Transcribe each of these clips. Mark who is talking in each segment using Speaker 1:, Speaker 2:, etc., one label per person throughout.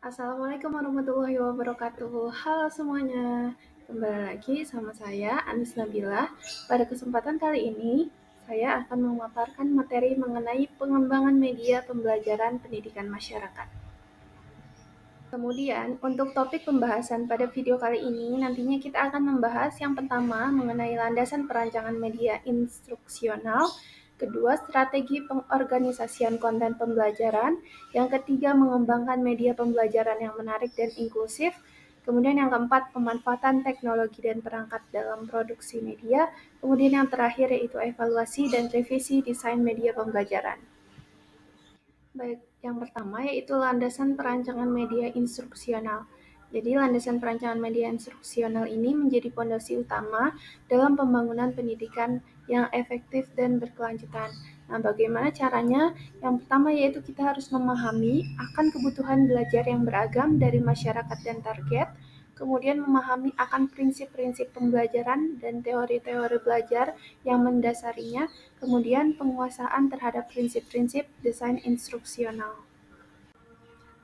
Speaker 1: Assalamualaikum warahmatullahi wabarakatuh. Halo semuanya, kembali lagi sama saya Anis Nabila. Pada kesempatan kali ini, saya akan memaparkan materi mengenai pengembangan media pembelajaran pendidikan masyarakat. Kemudian, untuk topik pembahasan pada video kali ini, nantinya kita akan membahas yang pertama mengenai landasan perancangan media instruksional, kedua strategi pengorganisasian konten pembelajaran, yang ketiga mengembangkan media pembelajaran yang menarik dan inklusif, kemudian yang keempat pemanfaatan teknologi dan perangkat dalam produksi media, kemudian yang terakhir yaitu evaluasi dan revisi desain media pembelajaran. Baik, yang pertama yaitu landasan perancangan media instruksional. Jadi landasan perancangan media instruksional ini menjadi fondasi utama dalam pembangunan pendidikan yang efektif dan berkelanjutan. Nah, bagaimana caranya? Yang pertama yaitu kita harus memahami akan kebutuhan belajar yang beragam dari masyarakat dan target, kemudian memahami akan prinsip-prinsip pembelajaran dan teori-teori belajar yang mendasarinya, kemudian penguasaan terhadap prinsip-prinsip desain instruksional.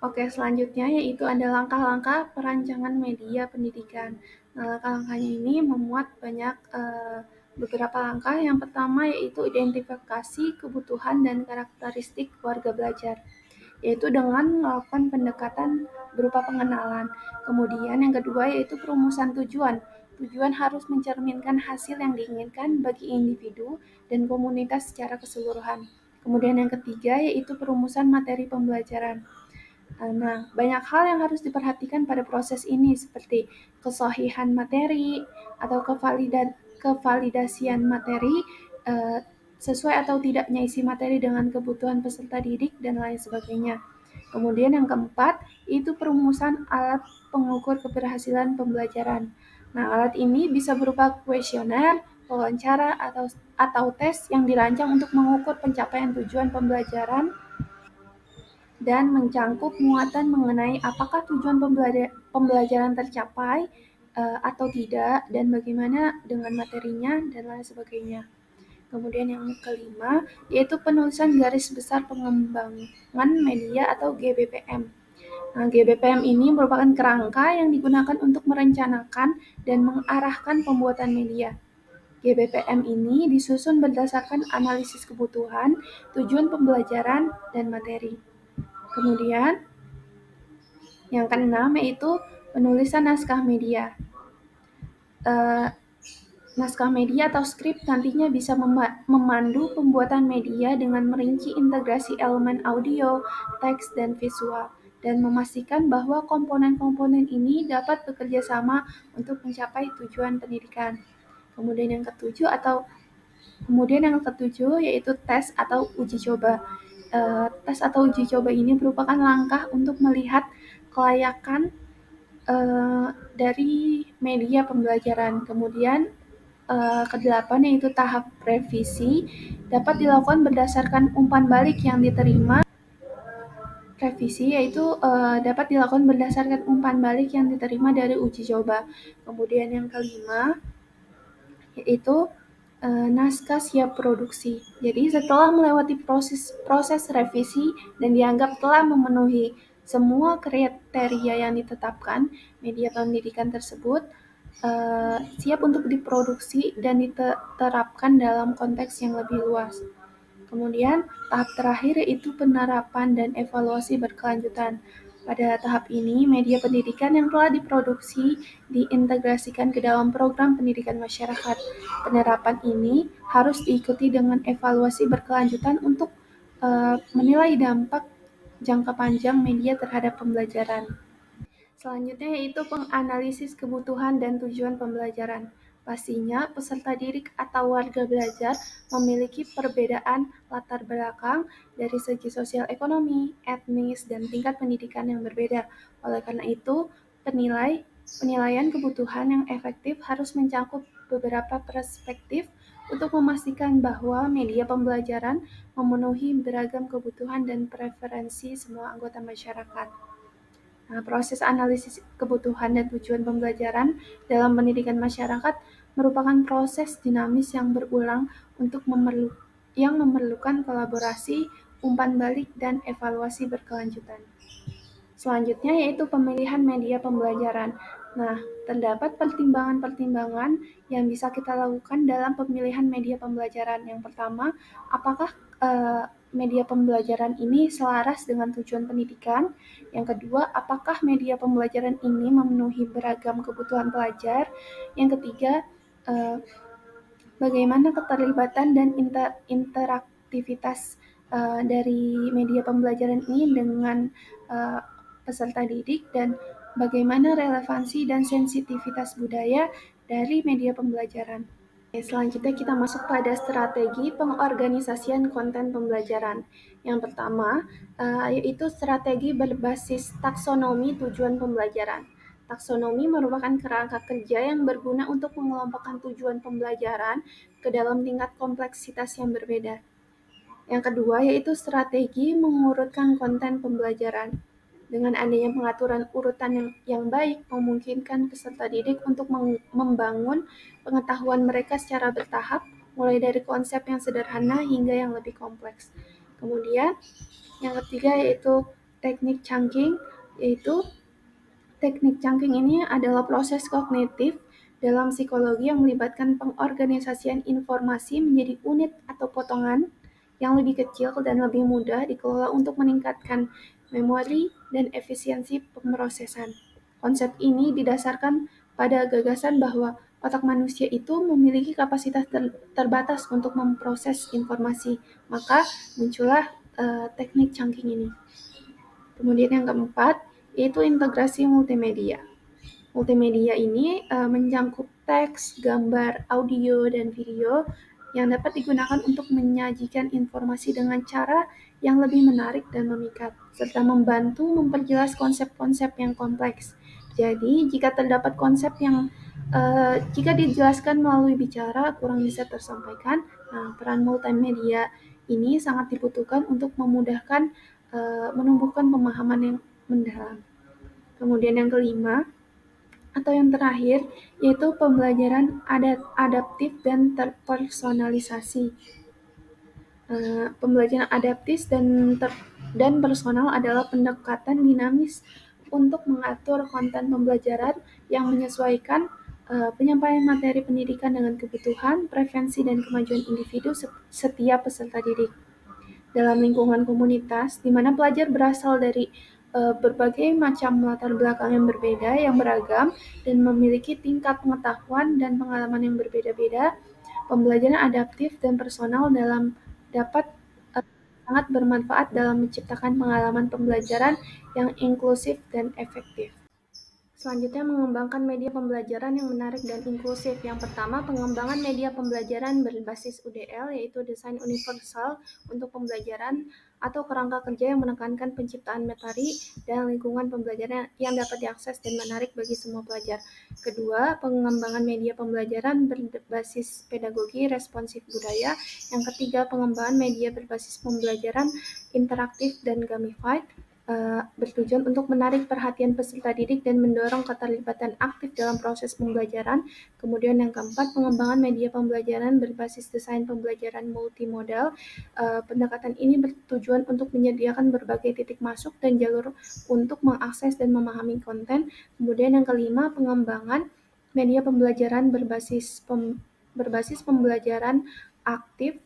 Speaker 1: Oke, selanjutnya yaitu ada langkah-langkah perancangan media pendidikan. Nah, langkah-langkahnya ini memuat banyak beberapa langkah. Yang pertama yaitu identifikasi kebutuhan dan karakteristik warga belajar, yaitu dengan melakukan pendekatan berupa pengenalan. Kemudian yang kedua yaitu perumusan tujuan. Tujuan harus mencerminkan hasil yang diinginkan bagi individu dan komunitas secara keseluruhan. Kemudian yang ketiga yaitu perumusan materi pembelajaran. Nah, banyak hal yang harus diperhatikan pada proses ini seperti kesohihan materi atau kevalidasian materi, eh, sesuai atau tidaknya isi materi dengan kebutuhan peserta didik dan lain sebagainya. Kemudian yang keempat, itu perumusan alat pengukur keberhasilan pembelajaran. Nah, alat ini bisa berupa kuesioner, wawancara, atau tes yang dirancang untuk mengukur pencapaian tujuan pembelajaran dan mencangkup muatan mengenai apakah tujuan pembelajaran tercapai atau tidak, dan bagaimana dengan materinya, dan lain sebagainya. Kemudian yang kelima, yaitu penulisan garis besar pengembangan media atau GBPM. Nah, GBPM ini merupakan kerangka yang digunakan untuk merencanakan dan mengarahkan pembuatan media. GBPM ini disusun berdasarkan analisis kebutuhan, tujuan pembelajaran, dan materi. Kemudian, yang keenam yaitu penulisan naskah media. Naskah media atau skrip nantinya bisa memandu pembuatan media dengan merinci integrasi elemen audio, teks, dan visual, dan memastikan bahwa komponen-komponen ini dapat bekerja sama untuk mencapai tujuan pendidikan. Kemudian yang ketujuh yaitu tes atau uji coba. Tes atau uji coba ini merupakan langkah untuk melihat kelayakan dari media pembelajaran. Kemudian kedelapan yaitu tahap revisi dapat dilakukan berdasarkan umpan balik yang diterima. Revisi yaitu dapat dilakukan berdasarkan umpan balik yang diterima dari uji coba. Kemudian yang kelima yaitu naskah siap produksi. Jadi setelah melewati proses revisi dan dianggap telah memenuhi semua kriteria yang ditetapkan, media pendidikan tersebut siap untuk diproduksi dan diterapkan dalam konteks yang lebih luas. Kemudian tahap terakhir yaitu penerapan dan evaluasi berkelanjutan. Pada tahap ini, media pendidikan yang telah diproduksi diintegrasikan ke dalam program pendidikan masyarakat. Penerapan ini harus diikuti dengan evaluasi berkelanjutan untuk menilai dampak jangka panjang media terhadap pembelajaran. Selanjutnya yaitu penganalisis kebutuhan dan tujuan pembelajaran. Pastinya peserta didik atau warga belajar memiliki perbedaan latar belakang dari segi sosial ekonomi, etnis, dan tingkat pendidikan yang berbeda. Oleh karena itu, penilaian kebutuhan yang efektif harus mencakup beberapa perspektif untuk memastikan bahwa media pembelajaran memenuhi beragam kebutuhan dan preferensi semua anggota masyarakat. Nah, proses analisis kebutuhan dan tujuan pembelajaran dalam pendidikan masyarakat merupakan proses dinamis yang berulang yang memerlukan kolaborasi, umpan balik, dan evaluasi berkelanjutan. Selanjutnya yaitu pemilihan media pembelajaran. Nah, terdapat pertimbangan-pertimbangan yang bisa kita lakukan dalam pemilihan media pembelajaran. Yang pertama, apakah media pembelajaran ini selaras dengan tujuan pendidikan? Yang kedua, apakah media pembelajaran ini memenuhi beragam kebutuhan pelajar? Yang ketiga, bagaimana keterlibatan dan interaktivitas dari media pembelajaran ini dengan peserta didik, dan bagaimana relevansi dan sensitivitas budaya dari media pembelajaran. Selanjutnya kita masuk pada strategi pengorganisasian konten pembelajaran. Yang pertama, yaitu strategi berbasis taksonomi tujuan pembelajaran. Taksonomi merupakan kerangka kerja yang berguna untuk mengelompokkan tujuan pembelajaran ke dalam tingkat kompleksitas yang berbeda. Yang kedua yaitu strategi mengurutkan konten pembelajaran. Dengan adanya pengaturan urutan yang baik, memungkinkan peserta didik untuk membangun pengetahuan mereka secara bertahap, mulai dari konsep yang sederhana hingga yang lebih kompleks. Kemudian, yang ketiga yaitu teknik chunking, yaitu teknik chunking ini adalah proses kognitif dalam psikologi yang melibatkan pengorganisasian informasi menjadi unit atau potongan yang lebih kecil dan lebih mudah dikelola untuk meningkatkan memori dan efisiensi pemrosesan. Konsep ini didasarkan pada gagasan bahwa otak manusia itu memiliki kapasitas terbatas untuk memproses informasi, maka muncullah teknik chunking ini. Kemudian yang keempat, yaitu integrasi multimedia. Multimedia ini mencakup teks, gambar, audio, dan video yang dapat digunakan untuk menyajikan informasi dengan cara yang lebih menarik dan memikat, serta membantu memperjelas konsep-konsep yang kompleks. Jadi, jika terdapat konsep yang jika dijelaskan melalui bicara kurang bisa tersampaikan, nah, peran multimedia ini sangat dibutuhkan untuk memudahkan menumbuhkan pemahaman yang mendalam. Kemudian yang kelima, atau yang terakhir, yaitu pembelajaran adaptif dan terpersonalisasi. Pembelajaran adaptif dan personal adalah pendekatan dinamis untuk mengatur konten pembelajaran yang menyesuaikan penyampaian materi pendidikan dengan kebutuhan, preferensi, dan kemajuan individu setiap peserta didik. Dalam lingkungan komunitas, di mana pelajar berasal dari berbagai macam latar belakang yang berbeda, yang beragam, dan memiliki tingkat pengetahuan dan pengalaman yang berbeda-beda, pembelajaran adaptif dan personal dapat sangat bermanfaat dalam menciptakan pengalaman pembelajaran yang inklusif dan efektif. Selanjutnya, mengembangkan media pembelajaran yang menarik dan inklusif. Yang pertama, pengembangan media pembelajaran berbasis UDL, yaitu desain universal untuk pembelajaran atau kerangka kerja yang menekankan penciptaan materi dan lingkungan pembelajaran yang dapat diakses dan menarik bagi semua pelajar. Kedua, pengembangan media pembelajaran berbasis pedagogi responsif budaya. Yang ketiga, pengembangan media berbasis pembelajaran interaktif dan gamified, bertujuan untuk menarik perhatian peserta didik dan mendorong keterlibatan aktif dalam proses pembelajaran. Kemudian yang keempat, pengembangan media pembelajaran berbasis desain pembelajaran multimodal. Pendekatan ini bertujuan untuk menyediakan berbagai titik masuk dan jalur untuk mengakses dan memahami konten. Kemudian yang kelima, pengembangan media pembelajaran berbasis pembelajaran aktif,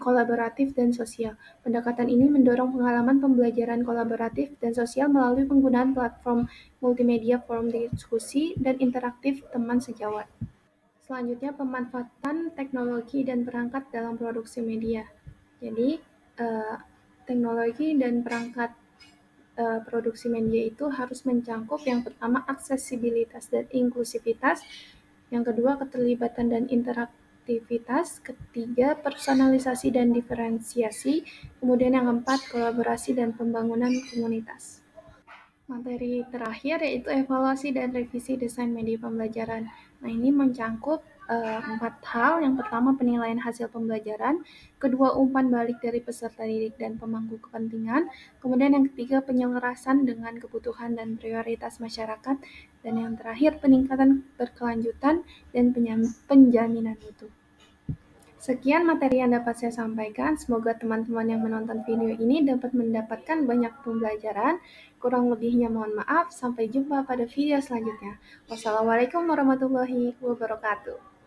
Speaker 1: kolaboratif, dan sosial. Pendekatan ini mendorong pengalaman pembelajaran kolaboratif dan sosial melalui penggunaan platform multimedia, forum diskusi, dan interaktif teman sejawat. Selanjutnya, pemanfaatan teknologi dan perangkat dalam produksi media. Jadi, teknologi dan perangkat produksi media itu harus mencakup yang pertama aksesibilitas dan inklusivitas, yang kedua keterlibatan dan interaktivitas, ketiga personalisasi dan diferensiasi, kemudian yang keempat kolaborasi dan pembangunan komunitas. Materi terakhir yaitu evaluasi dan revisi desain media pembelajaran. Nah, ini mencakup 4 hal. Yang pertama, penilaian hasil pembelajaran. Kedua, umpan balik dari peserta didik dan pemangku kepentingan. Kemudian yang ketiga, penyelarasan dengan kebutuhan dan prioritas masyarakat. Dan yang terakhir, peningkatan berkelanjutan dan penjaminan mutu. Sekian materi yang dapat saya sampaikan. Semoga teman-teman yang menonton video ini dapat mendapatkan banyak pembelajaran. Kurang lebihnya mohon maaf. Sampai jumpa pada video selanjutnya. Wassalamualaikum warahmatullahi wabarakatuh.